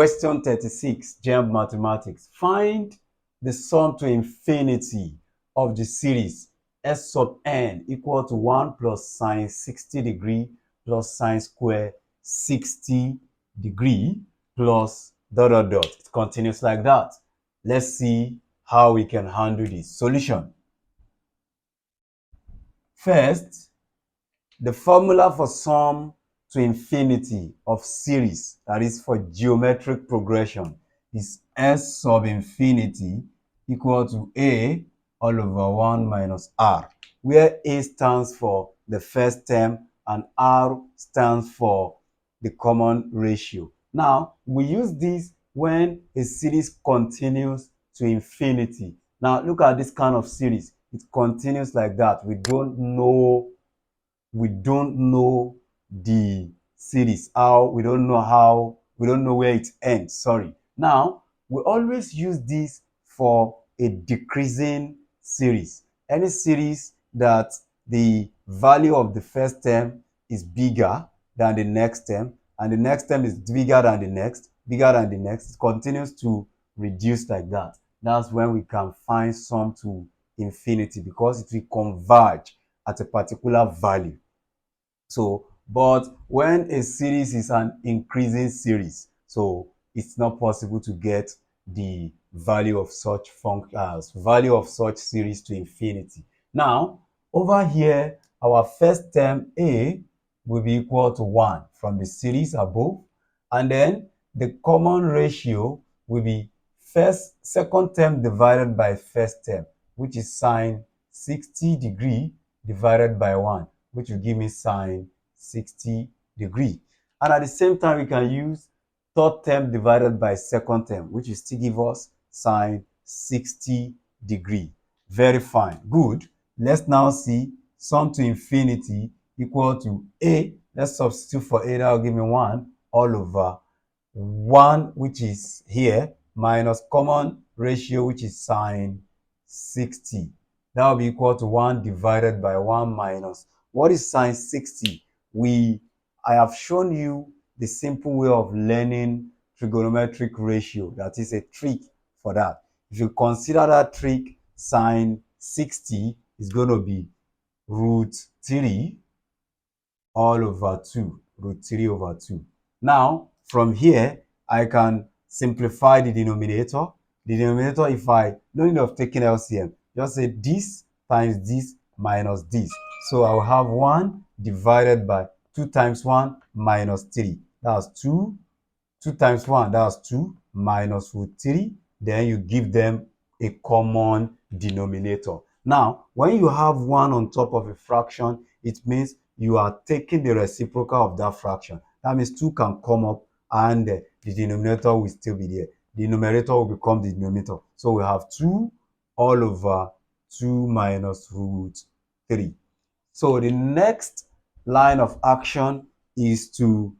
Question 36, GEM Mathematics. Find the sum to infinity of the series S sub n equal to 1 plus sine 60 degree plus sine square 60 degree plus ... It continues like that. Let's see how we can handle this. Solution. First, the formula for sum to infinity of series, that is for geometric progression, is S sub infinity equal to A all over 1 minus R, where A stands for the first term and R stands for the common ratio. Now, we use this when a series continues to infinity. Now, look at this kind of series. It continues like that. We don't know the series, we don't know where it ends. Sorry. Now, we always use this for a decreasing series. Any series that the value of the first term is bigger than the next term, and the next term is bigger than the next, it continues to reduce like that. That's when we can find sum to infinity, because it will converge at a particular value. So, but when a series is an increasing series, so it's not possible to get the value of such series to infinity. Now, over here, our first term A will be equal to 1 from the series above, and then the common ratio will be second term divided by first term, which is sine 60 degree divided by 1, which will give me sine 60 degree. And at the same time, we can use third term divided by second term, which will still give us sine 60 degree. Very fine. Good. Let's now see sum to infinity equal to A. Let's substitute for A. That will give me 1 all over 1, which is here, minus common ratio, which is sine 60. That will be equal to 1 divided by 1 minus. What is sine 60? I have shown you the simple way of learning trigonometric ratio. That is a trick for that. If you consider that trick, sine 60 is going to be root 3 all over 2. Root 3 over 2. Now, from here, I can simplify the denominator. The denominator, if I no need of taking LCM, just say this times this minus this. So I will have 1 divided by 2 times 1 minus 3. That's 2. 2 times 1, that's 2 minus root 3. Then you give them a common denominator. Now, when you have 1 on top of a fraction, it means you are taking the reciprocal of that fraction. That means 2 can come up and the denominator will still be there. The numerator will become the denominator. So we have 2 all over 2 minus root 3. So the next line of action is to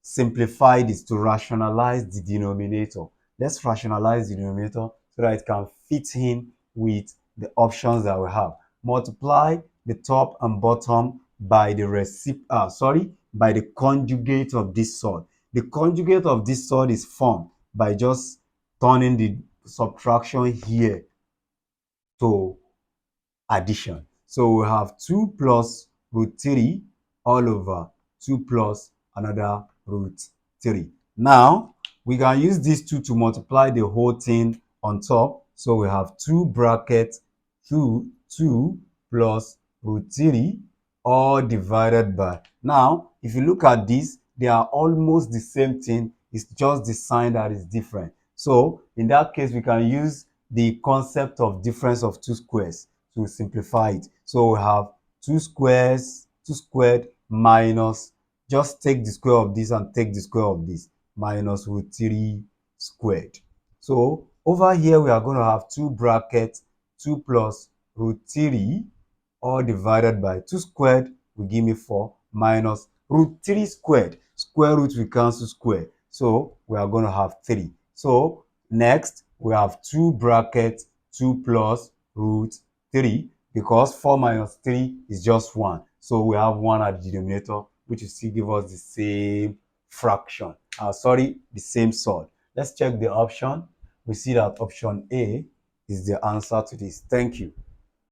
simplify this, to rationalize the denominator. Let's rationalize the denominator so that it can fit in with the options that we have. Multiply the top and bottom by the conjugate of this sort. The conjugate of this sort is formed by just turning the subtraction here to addition. So we have 2 plus root 3 all over 2 plus another root 3. Now, we can use these 2 to multiply the whole thing on top. So we have 2 brackets 2 plus root 3 all divided by. Now, if you look at this, they are almost the same thing. It's just the sign that is different. So in that case, we can use the concept of difference of 2 squares to simplify it. So we have 2 squared minus, just take the square of this and take the square of this, minus root 3 squared. So over here, we are going to have 2 brackets 2 plus root 3 all divided by 2 squared will give me 4 minus root 3 squared. Square root will cancel square. So we are going to have 3. So next, we have 2 brackets 2 plus root 3, because 4 minus 3 is just 1. So we have 1 at the denominator, which will still give us the same fraction. The same sort. Let's check the option. We see that option A is the answer to this. Thank you.